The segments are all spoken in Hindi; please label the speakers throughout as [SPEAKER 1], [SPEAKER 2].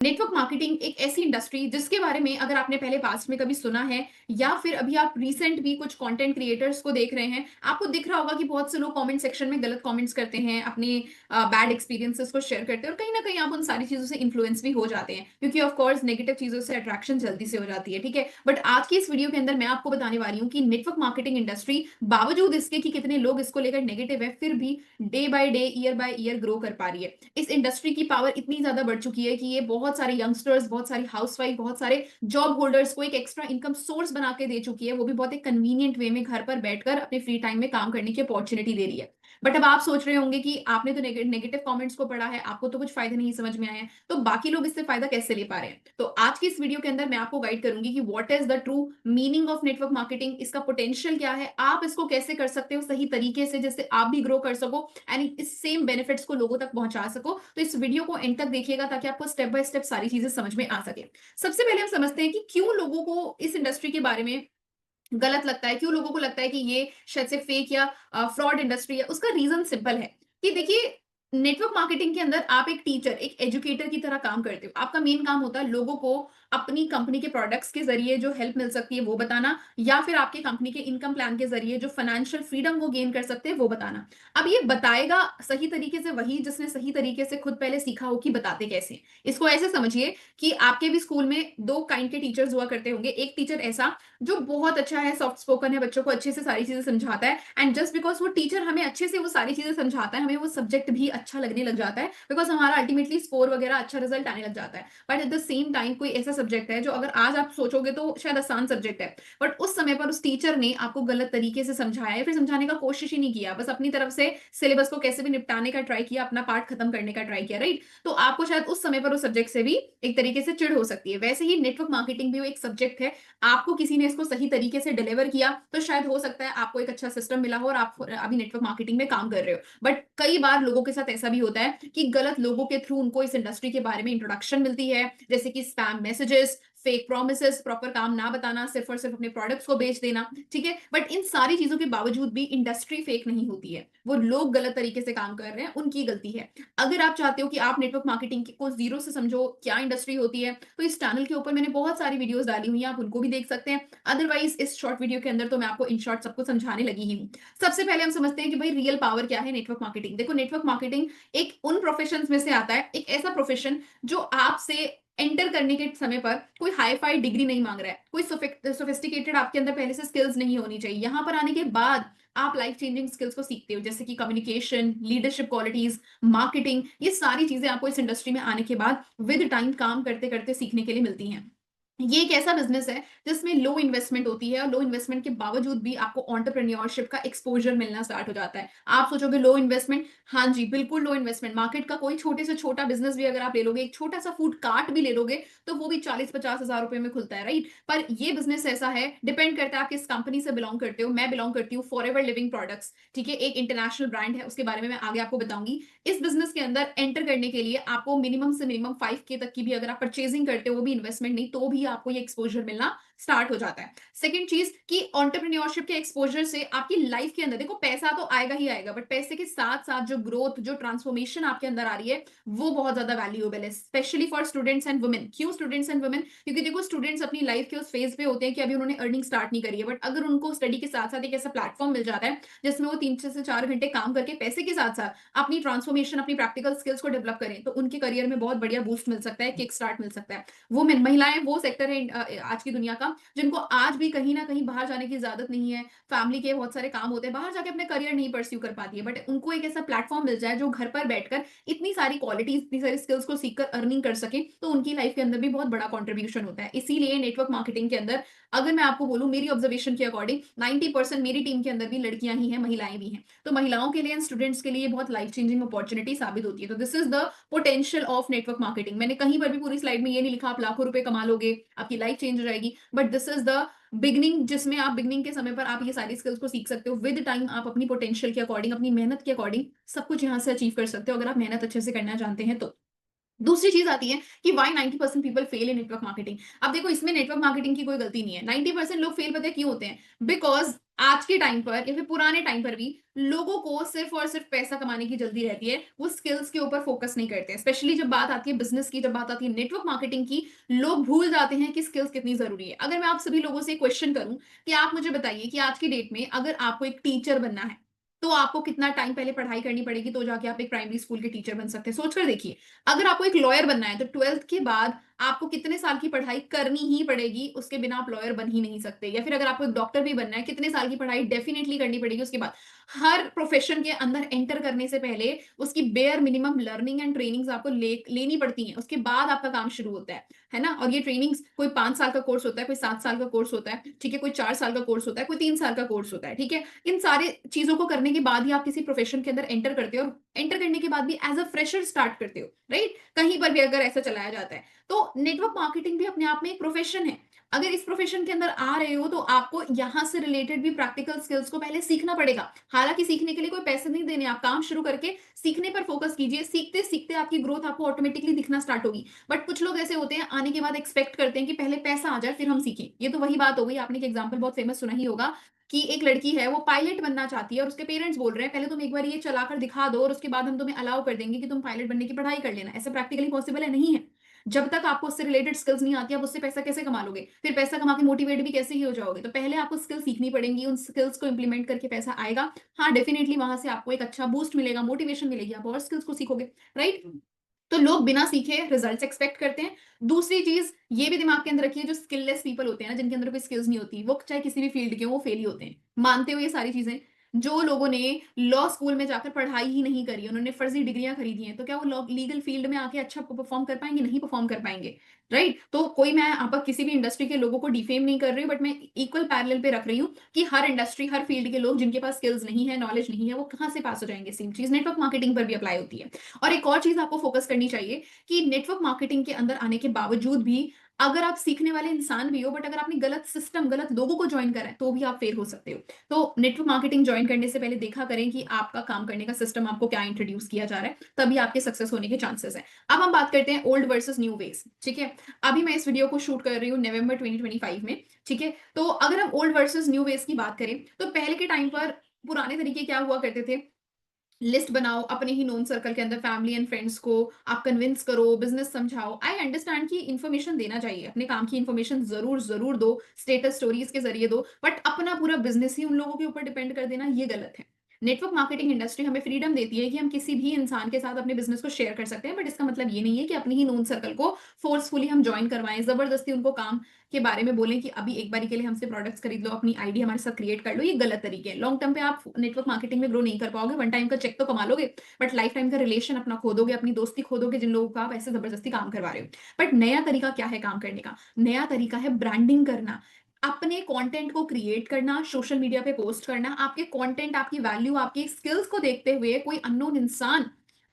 [SPEAKER 1] नेटवर्क मार्केटिंग एक ऐसी इंडस्ट्री जिसके बारे में अगर आपने पहले पास्ट में कभी सुना है या फिर अभी आप रिसेंट भी कुछ कंटेंट क्रिएटर्स को देख रहे हैं, आपको दिख रहा होगा कि बहुत से लोग कमेंट सेक्शन में गलत कमेंट्स करते हैं, अपने बैड एक्सपीरियंसेस को शेयर करते हैं और कहीं ना कहीं आप उन सारी चीजों से इन्फ्लुएंस भी हो जाते हैं क्योंकि ऑफ कोर्स नेगेटिव चीजों से अट्रैक्शन जल्दी से हो जाती है। ठीक है, बट आज की इस वीडियो के अंदर मैं आपको बताने वाली हूँ कि नेटवर्क मार्केटिंग इंडस्ट्री बावजूद इसके कि कितने लोग इसको लेकर नेगेटिव है, फिर भी day by day, year by year grow कर पा रही है। इस इंडस्ट्री की पावर इतनी ज्यादा बढ़ चुकी है कि ये बहुत सारे यंगस्टर्स, बहुत सारी हाउसवाइफ, बहुत सारे जॉब होल्डर्स को एक एक्स्ट्रा इनकम सोर्स बना के दे चुकी है, वो भी बहुत एक कन्वीनियंट वे में घर पर बैठकर अपने फ्री टाइम में काम करने की अपॉर्चुनिटी दे रही है। बट अब आप सोच रहे होंगे कि आपने तो नेगेटिव कमेंट्स को पढ़ा है, आपको तो कुछ फायदे नहीं समझ में आए हैं, तो बाकी लोग इससे फायदा कैसे ले पा रहे हैं? तो आज की इस वीडियो के अंदर मैं आपको गाइड करूंगी कि what is the true meaning of network marketing, इसका पोटेंशियल क्या है, आप इसको कैसे कर सकते हो सही तरीके से जिससे आप भी ग्रो कर सको एंड इस सेम बेनिफिट्स को लोगों तक पहुंचा सको। तो इस वीडियो को एंड तक देखिएगा ताकि आपको स्टेप बाय स्टेप सारी चीजें समझ में आ सके। सबसे पहले हम समझते हैं कि क्यों लोगों को इस इंडस्ट्री के बारे में गलत लगता है, क्यों लोगों को लगता है कि ये शायद से फेक या फ्रॉड इंडस्ट्री है। उसका रीजन सिंपल है कि देखिए, नेटवर्क मार्केटिंग के अंदर आप एक टीचर, एक एजुकेटर की तरह काम करते हो। आपका मेन काम होता है लोगों को अपनी कंपनी के प्रोडक्ट्स के जरिए जो हेल्प मिल सकती है वो बताना, या फिर आपके कंपनी के इनकम प्लान के जरिए जो फाइनेंशियल फ्रीडम वो गेन कर सकते हैं वो बताना। अब ये बताएगा सही तरीके से वही जिसने सही तरीके से खुद पहले सीखा हो कि बताते कैसे हैं। इसको ऐसे समझिए कि आपके भी स्कूल में दो काइंड के टीचर्स हुआ करते होंगे। एक टीचर ऐसा जो बहुत अच्छा है, सॉफ्ट स्पोकन है, बच्चों को अच्छे से सारी चीजें समझाता है, एंड जस्ट बिकॉज वो टीचर हमें अच्छे से वो सारी चीजें समझाता है, हमें वो सब्जेक्ट भी अच्छा लगने लग जाता है, बिकॉज हमारा अल्टीमेटली स्कोर वगैरह अच्छा रिजल्ट आने लग जाता है। But at the same time कोई ऐसा सब्जेक्ट है जो अगर आज आप सोचोगे तो शायद आसान सब्जेक्ट है, बट उस समय पर उस टीचर ने आपको गलत तरीके से समझाया या फिर समझाने का कोशिश ही नहीं किया, बस अपनी तरफ से सिलेबस को कैसे भी निपटाने का ट्राई किया, अपना पार्ट खत्म करने का ट्राई किया, राइट? तो आपको शायद उस समय पर उस सब्जेक्ट से भी एक तरीके से चिढ़ हो सकती है। वैसे ही नेटवर्क मार्केटिंग भी वो एक सब्जेक्ट है, आपको किसी ने इसको सही तरीके से डिलीवर किया तो शायद हो सकता है आपको एक अच्छा सिस्टम मिला हो और आप अभी नेटवर्क मार्केटिंग में काम कर रहे हो। बट कई बार लोगों के साथ ऐसा भी होता है कि गलत लोगों के थ्रू उनको इस इंडस्ट्री के बारे में इंट्रोडक्शन मिलती है, जैसे कि spam messages, fake promises, proper काम ना बताना, सिर्फ और सिर्फ अपने प्रोडक्ट्स को बेच देना। ठीक है, बट इन सारी चीजों के बावजूद भी इंडस्ट्री फेक नहीं होती है, वो लोग गलत तरीके से काम कर रहे हैं, उनकी गलती है। अगर आप चाहते हो कि आप नेटवर्क मार्केटिंग को जीरो से समझो, क्या इंडस्ट्री होती है, तो इस चैनल के ऊपर मैंने बहुत सारी वीडियोस डाली हुई हैं, आप उनको भी देख सकते हैं। अदरवाइज इस शॉर्ट वीडियो के अंदर तो मैं आपको इन शॉर्ट सबको समझाने लगी ही हूँ। सबसे पहले हम समझते हैं कि भाई रियल पावर क्या है नेटवर्क मार्केटिंग। देखो, नेटवर्क मार्केटिंग एक उन प्रोफेशन में से आता है, एक ऐसा प्रोफेशन जो आपसे एंटर करने के समय पर कोई हाई फाई डिग्री नहीं मांग रहा है, कोई सोफिस्टिकेटेड आपके अंदर पहले से स्किल्स नहीं होनी चाहिए। यहां पर आने के बाद आप लाइफ चेंजिंग स्किल्स को सीखते हो, जैसे कि कम्युनिकेशन, लीडरशिप क्वालिटीज, मार्केटिंग। ये सारी चीजें आपको इस इंडस्ट्री में आने के बाद विद टाइम काम करते करते सीखने के लिए मिलती हैं। ये एक ऐसा बिजनेस है जिसमें लो इन्वेस्टमेंट होती है और लो इन्वेस्टमेंट के बावजूद भी आपको एंटरप्रेन्योरशिप का एक्सपोजर मिलना स्टार्ट हो जाता है। आप सोचोगे लो इन्वेस्टमेंट, हाँ जी बिल्कुल लो इन्वेस्टमेंट। मार्केट का कोई छोटे से छोटा बिजनेस भी अगर आप ले लोगे, एक छोटा सा फूड कार्ट भी ले लोगे, तो वो भी 40-50 हजार रुपए में खुलता है, राइट? पर ये बिजनेस ऐसा है, डिपेंड करता है आप किस कंपनी से बिलोंग करते हो। मैं बिलोंग करती हूँ फॉरएवर लिविंग प्रोडक्ट्स। ठीक है, एक इंटरनेशनल ब्रांड है, उसके बारे में मैं आगे आपको बताऊंगी। इस बिजनेस के अंदर एंटर करने के लिए आपको मिनिमम से मिनिमम 5K तक की भी अगर आप परचेजिंग करते हो, वो भी इन्वेस्टमेंट नहीं, तो भी आपको ये एक्सपोजर मिलना स्टार्ट हो जाता है। सेकंड चीज कि एंटरप्रेन्योरशिप के एक्सपोजर से आपकी लाइफ के अंदर देखो पैसा तो आएगा ही आएगा, बट पैसे के साथ साथ जो ग्रोथ, जो ट्रांसफॉर्मेशन आपके अंदर आ रही है, वो बहुत ज्यादा वैल्यूएबल है, specially for students and women. क्यों स्टूडेंट्स एंड वुमेन? क्योंकि देखो, स्टूडेंट्स अपनी लाइफ के उस फेज पे होते हैं कि अभी उन्होंने अर्निंग स्टार्ट नहीं करी है, बट अगर उनको स्टडी के साथ साथ एक ऐसा प्लेटफॉर्म मिल जाता है जिसमें वो 3 से 4 घंटे काम करके पैसे के साथ साथ अपनी ट्रांसफॉर्मेशन, अपनी प्रैक्टिकल स्किल्स को डेवलप करें, तो उनके करियर में बहुत बढ़िया बूस्ट मिल सकता है, किक स्टार्ट मिल सकता है। वुमेन, महिलाएं वो सेक्टर है आज की दुनिया का जिनको आज भी कहीं ना कहीं बाहर जाने की इजाजत नहीं है, फैमिली के बहुत सारे काम होते हैं, बाहर जाके अपने करियर नहीं परस्यू कर पाती है, बट उनको एक ऐसा प्लेटफॉर्म मिल जाए जो घर पर बैठकर इतनी सारी क्वालिटीज, इतनी सारी स्किल्स को सीखकर अर्निंग कर सके, तो उनकी लाइफ के अंदर भी बहुत बड़ा कॉन्ट्रीब्यूशन होता है। इसीलिए नेटवर्क मार्केटिंग के अंदर, अगर मैं आपको बोलूं मेरी ऑब्जर्वेशन के अकॉर्डिंग, 90% मेरी टीम के अंदर भी लड़कियां ही हैं, महिलाएं भी हैं। तो महिलाओं के लिए एंड स्टूडेंट्स के लिए बहुत लाइफ चेंजिंग अपॉर्चुनिटी साबित होती है। तो this is the potential of network marketing. मैंने कहीं पर भी पूरी स्लाइड में ये नहीं लिखा आप लाखों रुपए कमा लोगे, आपकी लाइफ चेंज हो जाएगी, but this is the beginning, जिसमें आप बिगनिंग के समय पर आप ये सारी स्किल्स को सीख सकते हो। विद टाइम आप अपनी पोटेंशियल के अकॉर्डिंग, अपनी मेहनत के अकॉर्डिंग सब कुछ यहाँ से अचीव कर सकते हो, अगर आप मेहनत अच्छे से करना जानते हैं तो। दूसरी चीज़ आती है कि why 90% people fail in network marketing. अब देखो इसमें नेटवर्क मार्केटिंग की कोई गलती नहीं है। 90% लोग फेल पता है क्यों होते हैं? बिकॉज़ आज के टाइम पर या फिर पुराने टाइम पर भी लोगों को सिर्फ़ और सिर्फ़ पैसा कमाने की जल्दी रहती है। वो स्किल्स के ऊपर फ़ोकस नहीं करते हैं। स्पेशली जब बात आती है बिज़नेस की, जब बात आती है नेटवर्क मार्केटिंग की, लोग भूल जाते हैं कि स्किल्स कितनी ज़रूरी है। अगर मैं आप सभी लोगों से क्वेश्चन करूँ कि आप मुझे बताइए कि आज की डेट में अगर आपको एक टीचर बनना है, तो आपको कितना टाइम पहले पढ़ाई करनी पड़ेगी, तो जाके आप एक प्राइमरी स्कूल के टीचर बन सकते हैं। सोच कर देखिए। अगर आपको एक लॉयर बनना है तो 12th के बाद आपको कितने साल की पढ़ाई करनी ही पड़ेगी, उसके बिना आप लॉयर बन ही नहीं सकते। या फिर अगर आपको एक डॉक्टर भी बनना है, कितने साल की पढ़ाई डेफिनिटली करनी पड़ेगी उसके बाद। हर प्रोफेशन के अंदर एंटर करने से पहले उसकी bare minimum learning and trainings आपको लेनी पड़ती हैं, उसके बाद आपका काम शुरू होता है ना? और ये ट्रेनिंग्स कोई 5 साल का कोर्स होता है, कोई 7 साल का कोर्स होता है, ठीक है? कोई 4 साल का कोर्स होता है, कोई 3 साल का कोर्स होता है, ठीक है? इन सारे चीज़ों को करने के बाद ही आप किसी प्रोफेशन के अंदर एंटर करते हो, और एंटर करने के बाद भी एज़ अ फ्रेशर स्टार्ट करते हो, राइट? कहीं पर भी अगर ऐसा चलाया जाता है। तो नेटवर्क मार्केटिंग भी अपने आप में एक प्रोफेशन है। अगर इस प्रोफेशन के अंदर आ रहे हो तो आपको यहाँ से रिलेटेड भी प्रैक्टिकल स्किल्स को पहले सीखना पड़ेगा। हालाँकि सीखने के लिए कोई पैसे नहीं देने, आप काम शुरू करके सीखने पर फोकस कीजिए। सीखते-सीखते आपकी ग्रोथ आपको ऑटोमेटिकली दिखना स्टार्ट होगी। बट कुछ लोग ऐसे होते हैं, आने के बाद एक्सपेक्ट करते हैं कि पहले पैसा आ जाए फिर हम सीखें। ये तो वही बात हो गई, आपने एक एग्जांपल बहुत फेमस सुना ही होगा कि एक लड़की है, वो पायलट बनना चाहती है और उसके पेरेंट्स बोल रहे हैं पहले तुम एक बार ये चलाकर दिखा दो और उसके बाद हम तुम्हें अलाउ कर देंगे कि तुम पायलट बनने की पढ़ाई कर लेना। ऐसा प्रैक्टिकली पॉसिबल है? नहीं है। जब तक आपको उससे रिलेटेड स्किल्स नहीं आती, आप उससे पैसा कैसे कमा लोगे? फिर पैसा कमा के मोटिवेट भी कैसे ही हो जाओगे? तो पहले आपको स्किल सीखनी पड़ेंगी, उन स्किल्स को इम्प्लीमेंट करके पैसा आएगा। हाँ, डेफिनिटली वहाँ से आपको एक अच्छा बूस्ट मिलेगा, मोटिवेशन मिलेगी, आप और स्किल्स को सीखोगे, राइट? तो लोग बिना सीखे रिजल्ट्स एक्सपेक्ट करते हैं। दूसरी चीज़ ये भी दिमाग के अंदर रखिए, जो स्किललेस पीपल होते हैं ना, जिनके अंदर कोई स्किल्स नहीं होती, वो चाहे किसी भी फील्ड के हों, वो फेल ही होते हैं। मानते हो ये सारी चीज़ें? जो लोगों ने लॉ स्कूल में जाकर पढ़ाई ही नहीं करी है, उन्होंने फर्जी डिग्रियाँ खरीदी हैं, तो क्या वो लॉ लीगल फील्ड में आके अच्छा परफॉर्म कर पाएँगे? नहीं परफॉर्म कर पाएँगे, राइट? तो कोई मैं यहाँ पर किसी भी इंडस्ट्री के लोगों को डिफेम नहीं कर रही हूँ, बट मैं इक्वल पैरेलल पे रख रही हूँ कि हर इंडस्ट्री, हर फील्ड के लोग जिनके पास स्किल्स नहीं है, नॉलेज नहीं है, वो कहाँ से पास हो जाएँगे? सेम चीज़ नेटवर्क मार्केटिंग पर भी अप्लाई होती है। और एक और चीज़ आपको फोकस करनी चाहिए कि नेटवर्क मार्केटिंग के अंदर आने के बावजूद भी अगर आप सीखने वाले इंसान भी हो, बट अगर आपने गलत सिस्टम, गलत लोगों को जॉइन करा है, तो भी आप फेल हो सकते हो। तो नेटवर्क मार्केटिंग जॉइन करने से पहले देखा करें कि आपका काम करने का सिस्टम आपको क्या इंट्रोड्यूस किया जा रहा है, तभी आपके सक्सेस होने के चांसेस हैं। अब हम बात करते हैं ओल्ड वर्सेस न्यू वेज, ठीक है? अभी मैं इस वीडियो को शूट कर रही हूँ नवंबर 2025 में, ठीक है? तो अगर हम ओल्ड वर्सेस न्यू वेज की बात करें, तो पहले के टाइम पर पुराने तरीके क्या हुआ करते थे? लिस्ट बनाओ अपने ही नोन सर्कल के अंदर, फैमिली एंड फ्रेंड्स को आप कन्विंस करो, बिजनेस समझाओ। आई अंडरस्टैंड कि इन्फॉर्मेशन देना चाहिए, अपने काम की इन्फॉर्मेशन जरूर जरूर दो, स्टेटस स्टोरीज के जरिए दो, बट अपना पूरा बिजनेस ही उन लोगों के ऊपर डिपेंड कर देना, ये गलत है। नेटवर्क मार्केटिंग इंडस्ट्री हमें फ्रीडम देती है कि हम किसी भी इंसान के साथ अपने बिजनेस को शेयर कर सकते हैं, बट इसका मतलब ये नहीं है कि अपनी ही नोन सर्कल को फोर्सफुली हम ज्वाइन करवाएं, जबरदस्ती उनको काम के बारे में बोलें कि अभी एक बारी के लिए हमसे प्रोडक्ट्स खरीद लो, अपनी आईडी हमारे साथ क्रिएट कर लो। ये गलत तरीके हैं। लॉन्ग टर्म पे आप नेटवर्क मार्केटिंग में ग्रो नहीं कर पाओगे। वन टाइम का चेक तो कमा लोगे, बट लाइफ टाइम का रिलेशन अपना खो दोगे, अपनी दोस्ती खो दोगे जिन लोगों का आप ऐसे जबरदस्ती काम करवा रहे हो। बट नया तरीका क्या है काम करने का? नया तरीका है ब्रांडिंग करना, अपने कंटेंट को क्रिएट करना, सोशल मीडिया पे पोस्ट करना। आपके कंटेंट, आपकी वैल्यू, आपकी स्किल्स को देखते हुए कोई अननोन इंसान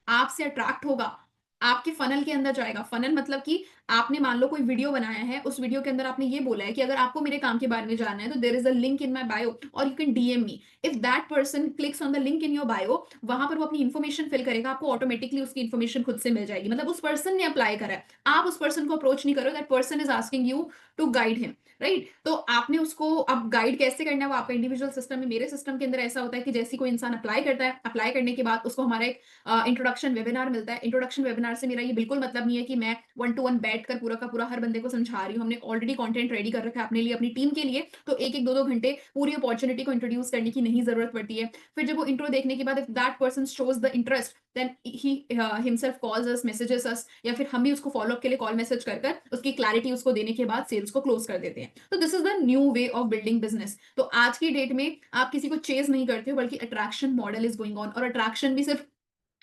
[SPEAKER 1] आपसे अट्रैक्ट होगा, आपके फनल के अंदर जाएगा। फनल मतलब कि आपने मान लो कोई वीडियो बनाया है, उस वीडियो के अंदर आपने ये बोला है कि अगर आपको मेरे काम के बारे में जानना है तो there is a link in my bio और you can DM me. If that person clicks on the link in your bio, वहां पर वो अपनी इन्फॉर्मेशन फिल करेगा, आपको ऑटोमेटिकली उसकी इन्फॉर्मेशन खुद से मिल जाएगी। मतलब उस पर्सन ने अप्लाई करा है, आप उस पर्सन को अप्रोच नहीं करो, that person is asking you to guide him, right? तो आपने उसको अब गाइड कैसे करना है, वो आपका इंडिविजुअल सिस्टम है। मेरे सिस्टम के अंदर ऐसा होता है कि जैसे कोई इंसान अप्लाई करता है, अप्लाई करने के बाद उसको हमारा एक इंट्रोडक्शन वेबिनार मिलता है। इंट्रोडक्शन वेबिनार से मेरा ये बिल्कुल मतलब नहीं है कि मैं वन टू वन बैठकर पूरा का पूरा हर बंदे को समझा रही हूँ। हमने ऑलरेडी कंटेंट रेडी कर रखा है अपने लिए, अपनी टीम के लिए, तो एक एक दो दो घंटे पूरी अपॉर्चुनिटी को इंट्रोड्यूस करने की नहीं जरूरत पड़ती है। फिर जब वो इंट्रो देखने के बाद if that person shows the interest, then he himself calls us, messages us, या फिर हम भी उसको फॉलो अप के लिए कॉल मैसेज कर कर उसकी क्लैरिटी उसको देने के बाद सेल्स को क्लोज कर देते हैं। तो this is the new way of building business. तो आज की डेट में आप किसी को चेज नहीं करते हो, बल्कि attraction model is going on. और अट्रैक्शन भी सिर्फ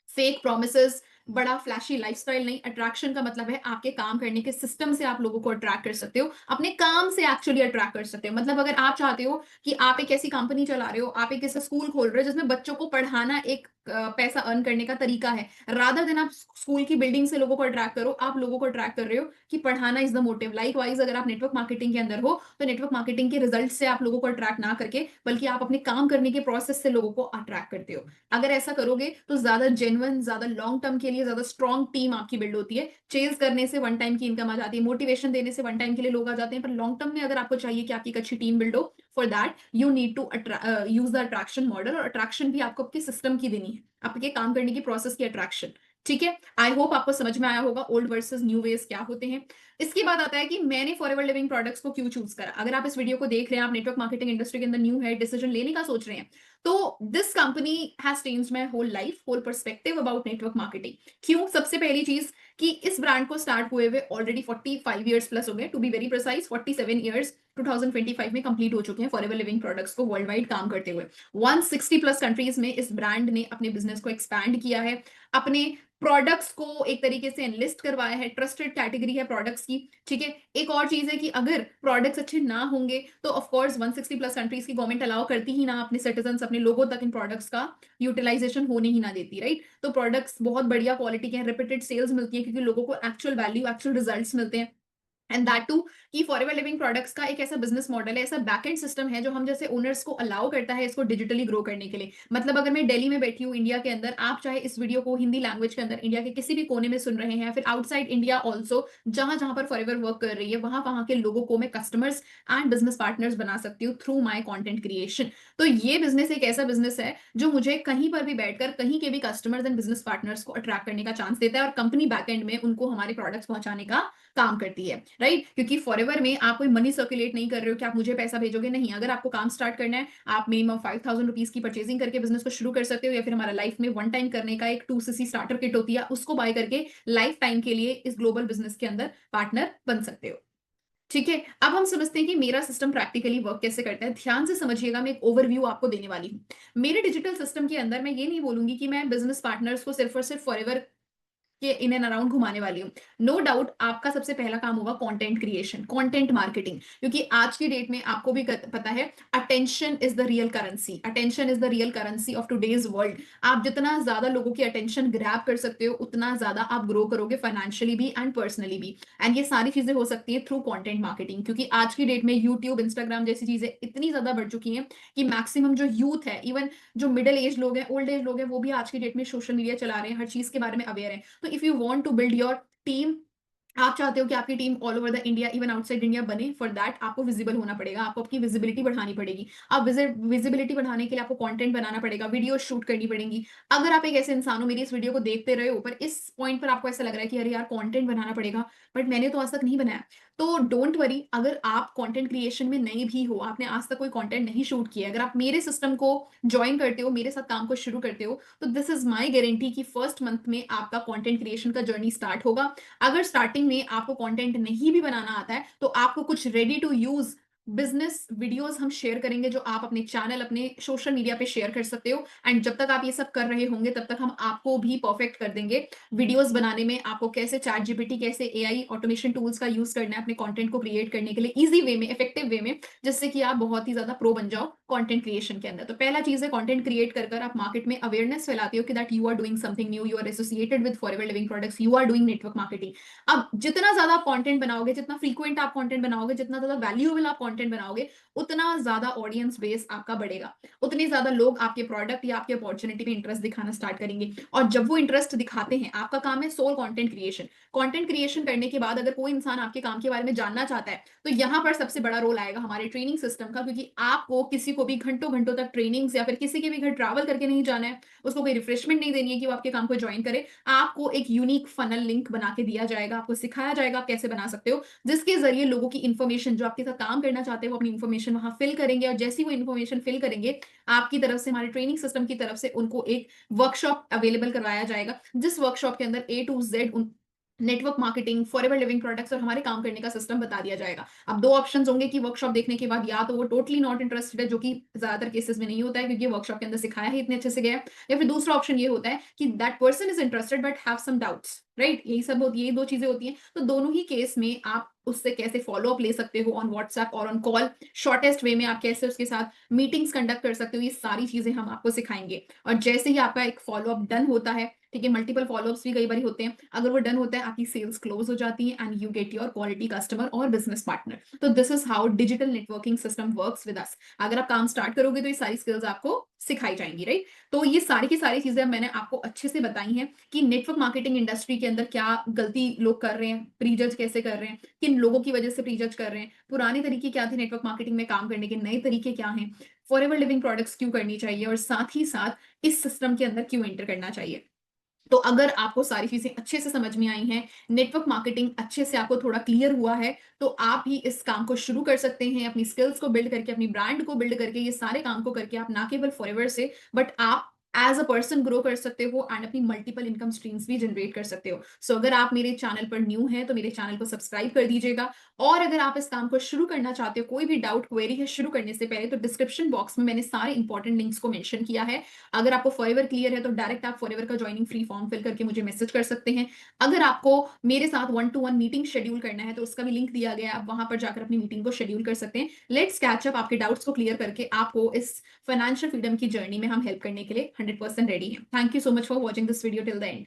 [SPEAKER 1] फेक प्रोमिसेस, बड़ा फ्लैशी लाइफस्टाइल नहीं। अट्रैक्शन का मतलब है आपके काम करने के सिस्टम से आप लोगों को अट्रैक्ट कर सकते हो, अपने काम से एक्चुअली अट्रैक्ट कर सकते हो। मतलब अगर आप चाहते हो कि आप एक ऐसी कंपनी चला रहे हो, आप एक ऐसा स्कूल खोल रहे हो जिसमें बच्चों को पढ़ाना एक पैसा अर्न करने का तरीका है, रादर देन आप स्कूल की बिल्डिंग से लोगों को अट्रैक्ट करो, आप लोगों को अट्रैक्ट कर रहे हो कि पढ़ाना is the motive. Like wise अगर आप नेटवर्क मार्केटिंग के अंदर हो, तो नेटवर्क मार्केटिंग के रिजल्ट से आप लोगों को अट्रैक्ट ना करके, बल्कि आप अपने काम करने के प्रोसेस से लोगों को अट्रैक्ट करते हो। अगर ऐसा करोगे तो ज्यादा जेन्युइन, ज्यादा लॉन्ग टर्म के लिए ज्यादा स्ट्रॉन्ग टीम आपकी बिल्ड होती है। चेज करने से वन टाइम की इनकम आ जाती है, मोटिवेशन देने से वन टाइम के लिए लोग आ जाते हैं, पर लॉन्ग टर्म में अगर आपको चाहिए कि आपकी एक अच्छी टीम बिल्ड हो, for that you need to use the attraction model. और अट्रैक्शन भी आपको आपके सिस्टम की देनी है, आपके काम करने की प्रोसेस की अट्रैक्शन। ठीक है, आई होप आपको समझ में आया होगा ओल्ड वर्सेस न्यू वेज क्या होते हैं। इसके बाद आता है कि मैंने फॉरएवर लिविंग प्रोडक्ट्स को क्यों चूज करा। अगर आप इस वीडियो को देख रहे हैं, आप नेटवर्क मार्केटिंग इंडस्ट्री के अंदर न्यू है, डिसीजन लेने का सोच रहे हैं, तो this company has changed my whole life, whole perspective about network marketing. क्यों? सबसे पहली चीज कि इस ब्रांड को स्टार्ट हुए हुए ऑलरेडी 45 इयर्स प्लस हो गए, to be very precise 47 years 2025 में कंप्लीट हो चुके हैं फॉरएवर लिविंग प्रोडक्ट्स को वर्ल्ड वाइड काम करते हुए। 160 प्लस कंट्रीज में इस ब्रांड ने अपने बिजनेस को एक्सपैंड किया है, अपने प्रोडक्ट्स को एक तरीके से एनलिस्ट करवाया है, ट्रस्टेड कैटेगरी है प्रोडक्ट्स की। ठीक है, एक और चीज है कि अगर प्रोडक्ट्स अच्छे ना होंगे तो ऑफ कोर्स 160 प्लस कंट्रीज की गवर्नमेंट अलाउ करती ही ना अपने सिटीजन्स, अपने लोगों तक इन प्रोडक्ट्स का यूटिलाइजेशन होने ही ना देती, राइट। तो प्रोडक्ट्स बहुत बढ़िया क्वालिटी के हैं, रिपीटेड सेल्स मिलती है क्योंकि लोगों को एक्चुअल वैल्यू, एक्चुअल रिजल्ट्स मिलते हैं। एंड दैट टू कि फॉरएवर लिविंग प्रोडक्ट्स का एक ऐसा बिजनेस मॉडल है, ऐसा बैकएंड सिस्टम है जो हम जैसे ओनर्स को अलाउ करता है इसको डिजिटली ग्रो करने के लिए। मतलब अगर मैं दिल्ली में बैठी हूँ इंडिया के अंदर, आप चाहे इस वीडियो को हिंदी लैंग्वेज के अंदर इंडिया के किसी भी कोने में सुन रहे हैं, फिर आउटसाइड इंडिया ऑल्सो, जहां जहां पर फॉरएवर वर्क कर रही है, वहां वहां के लोगों को मैं कस्टमर्स एंड बिजनेस पार्टनर्स बना सकती हूँ थ्रू माई कॉन्टेंट क्रिएशन। तो ये बिजनेस एक ऐसा बिजनेस है जो मुझे कहीं पर भी बैठकर कहीं के भी कस्टमर्स एंड बिजनेस पार्टनर्स को अट्रैक्ट करने का चांस देता है, और कंपनी बैकएंड में उनको हमारे प्रोडक्ट्स पहुंचाने का काम करती है, राइट। क्योंकि फॉरएवर में आप कोई मनी सर्कुलेट नहीं कर रहे हो कि आप मुझे पैसा भेजोगे, नहीं। अगर आपको काम स्टार्ट करना है, आप मिनिमम 5000 रुपीज की परचेजिंग करके बिजनेस को शुरू कर सकते हो, या फिर हमारा लाइफ में वन टाइम करने का एक 2cc स्टार्टर किट होती है, उसको बाय करके लाइफ टाइम के लिए इस ग्लोबल बिजनेस के अंदर पार्टनर बन सकते हो। ठीक है, अब हम समझते हैं कि मेरा सिस्टम प्रैक्टिकली वर्क कैसे करता है। ध्यान से समझिएगा, मैं एक ओवरव्यू आपको देने वाली हूँ। मेरे डिजिटल सिस्टम के अंदर मैं ये नहीं बोलूंगी कि मैं बिजनेस पार्टनर्स को सिर्फ और सिर्फ फॉरएवर के इन एंड अराउंड घुमाने वाली हूँ। नो डाउट आपका सबसे पहला काम होगा कंटेंट क्रिएशन, कंटेंट मार्केटिंग, क्योंकि आज की डेट में आपको भी पता है attention is the real currency, attention is the real currency of today's world. आप जितना ज्यादा लोगों की अटेंशन ग्रैब कर सकते हो, उतना ज्यादा आप ग्रो करोगे फाइनेंशियली भी एंड पर्सनली भी। एंड ये सारी चीजें हो सकती है थ्रू कंटेंट मार्केटिंग, क्योंकि आज की डेट में यूट्यूब, इंस्टाग्राम जैसी चीजें इतनी ज्यादा बढ़ चुकी हैं कि मैक्सिमम जो यूथ है, इवन जो मिडिल एज लोग हैं, ओल्ड एज लोग हैं, वो भी आज की डेट में सोशल मीडिया चला रहे हैं, हर चीज के बारे में अवेयर है। तो if you want to build your team, आप चाहते हो कि आपकी team all over the India, even outside India बने, फॉर दैट आपको विजिबल होना पड़ेगा, आपको अपनी विजिबिलिटी बढ़ानी पड़ेगी। अब विजिबिलिटी बढ़ाने के लिए आपको कंटेंट बनाना पड़ेगा, वीडियो शूट करनी पड़ेगी। अगर आप एक ऐसे इंसान हो, मेरी इस वीडियो को देखते रहे हो, पर इस पॉइंट पर आपको ऐसा लग रहा है कि अरे यार कंटेंट बनाना पड़ेगा, बट मैंने तो आज तक नहीं बनाया, तो डोंट वरी। अगर आप कंटेंट क्रिएशन में नए भी हो, आपने आज तक कोई कंटेंट नहीं शूट किया, अगर आप मेरे सिस्टम को ज्वाइन करते हो, मेरे साथ काम को शुरू करते हो, तो दिस इज माई गारंटी कि फर्स्ट मंथ में आपका कंटेंट क्रिएशन का जर्नी स्टार्ट होगा। अगर स्टार्टिंग में आपको कंटेंट नहीं भी बनाना आता है, तो आपको कुछ ready to use business videos हम शेयर करेंगे, जो आप अपने चैनल, अपने सोशल मीडिया पे शेयर कर सकते हो। एंड जब तक आप ये सब कर रहे होंगे, तब तक हम आपको भी परफेक्ट कर देंगे वीडियोस बनाने में, आपको कैसे चैट जीपीटी, कैसे एआई ऑटोमेशन टूल्स का यूज करना है अपने कंटेंट को क्रिएट करने के लिए, इजी वे में, इफेक्टिव वे में, जिससे कि आप बहुत ही ज्यादा प्रो बन जाओ कंटेंट क्रिएशन के अंदर। तो पहला चीज है कंटेंट क्रिएट कर आप मार्केट में अवेयरनेस फैलाते हो कि that you are doing something new, you are associated with forever living products, you are doing network marketing. अब जितना ज्यादा आप कंटेंट बनाओगे, जितना फ्रीक्वेंट आप कंटेंट बनाओगे, जितना ज्यादा वैल्यूएबल आप कंटेंट बनाओगे, उतना ज्यादा ऑडियंस बेस आपका बढ़ेगा, उतने ज्यादा लोग आपके प्रोडक्ट या आपके अपॉर्चुनिटी में इंटरेस्ट दिखाना स्टार्ट करेंगे। और जब वो इंटरेस्ट दिखाते हैं, आपका काम है sole content creation. Content creation करने के बाद अगर कोई इंसान आपके काम के बारे में जानना चाहता है, तो यहां पर सबसे बड़ा रोल आएगा हमारे ट्रेनिंग सिस्टम का, क्योंकि आपको किसी को भी घंटों घंटों तक ट्रेनिंग्स या फिर किसी के भी घर ट्रैवल करके नहीं जाना है, उसको कोई रिफ्रेशमेंट नहीं देनी है कि वो आपके काम को ज्वाइन करे। आपको एक यूनिक फनल लिंक बना के दिया जाएगा, आपको सिखाया जाएगा आप कैसे बना सकते हो, जिसके जरिए लोगों की इन्फॉर्मेशन, जो आपके साथ काम करना चाहते हैं, वो अपनी इन्फॉर्मेशन वहां फिल करेंगे, और जैसी वो इन्फॉर्मेशन फिल करेंगे, आपकी तरफ से, हमारे ट्रेनिंग सिस्टम की तरफ से उनको एक वर्कशॉप अवेलेबल करवाया जाएगा, जिस वर्कशॉप के अंदर A to Z network marketing, forever living products और हमारे काम करने का सिस्टम बता दिया जाएगा। अब दो ऑप्शंस होंगे कि वर्कशॉप देखने के बाद या तो वो टोटली नॉट इंटरेस्टेड है, जो कि ज्यादातर केसेस में नहीं होता है क्योंकि वर्कशॉप के अंदर सिखाया ही इतने अच्छे से गया है, या फिर दूसरा ऑप्शन ये होता है कि that person is interested but have some doubts, right. यही सब होती है, यही दो चीजें होती हैं। तो दोनों ही केस में आप उससे कैसे फॉलो अप ले सकते हो ऑन व्हाट्सएप और ऑन कॉल, शॉर्टेस्ट वे में आप कैसे उसके साथ मीटिंग्स कंडक्ट कर सकते हो, ये सारी चीजें हम आपको सिखाएंगे। और जैसे ही आपका एक फॉलो अप डन होता है, ठीक है, मल्टीपल फॉलोअप्स भी कई बार होते हैं, अगर वो डन होता है, आपकी सेल्स क्लोज हो जाती है and you get your quality customer और बिजनेस पार्टनर। तो this is how digital networking system works with us. अगर आप काम स्टार्ट करोगे तो ये सारी स्किल्स आपको सिखाई जाएँगी, राइट? तो ये सारी की सारी चीज़ें अब मैंने आपको अच्छे से बताई हैं कि नेटवर्क मार्केटिंग इंडस्ट्री के अंदर क्या गलती लोग कर रहे हैं, प्रीजज कैसे कर रहे हैं, किन लोगों की वजह से प्रीजज कर रहे हैं, पुराने तरीके क्या थे नेटवर्क मार्केटिंग में काम करने के, नए तरीके क्या हैं, फॉरएवर लिविंग प्रोडक्ट्स क्यों करनी चाहिए और साथ ही साथ इस सिस्टम के अंदर क्यों एंटर करना चाहिए। तो अगर आपको सारी चीज़ें अच्छे से समझ में आई हैं, नेटवर्क मार्केटिंग अच्छे से आपको थोड़ा क्लियर हुआ है, तो आप भी इस काम को शुरू कर सकते हैं। अपनी स्किल्स को बिल्ड करके, अपनी ब्रांड को बिल्ड करके, ये सारे काम को करके आप ना केवल फॉरएवर से बट आप एज़ अ पर्सन ग्रो कर सकते हो एंड अपनी मल्टीपल इनकम स्ट्रीम्स भी जनरेट कर सकते हो। सो अगर आप मेरे चैनल पर न्यू हैं, तो मेरे चैनल को सब्सक्राइब कर दीजिएगा और अगर आप इस काम को शुरू करना चाहते हो, कोई भी डाउट, क्वेरी है शुरू करने से पहले, तो डिस्क्रिप्शन बॉक्स में मैंने सारे इंपॉर्टेंट लिंक्स को मेंशन किया है। अगर आपको फॉरएवर क्लियर है तो डायरेक्ट आप फॉरएवर का जॉइनिंग फ्री फॉर्म फिल करके मुझे मैसेज कर सकते हैं। अगर आपको मेरे साथ one two one meeting schedule करना है तो उसका भी लिंक दिया गया है, आप वहां पर जाकर अपनी मीटिंग को शेड्यूल कर सकते हैं। लेट्स कैच अप, आपके डाउट्स को क्लियर करके आपको इस फाइनेंशियल फ्रीडम की जर्नी में हम हेल्प करने के लिए 100% रेडी हैं। Thank you so much for watching this video till the end.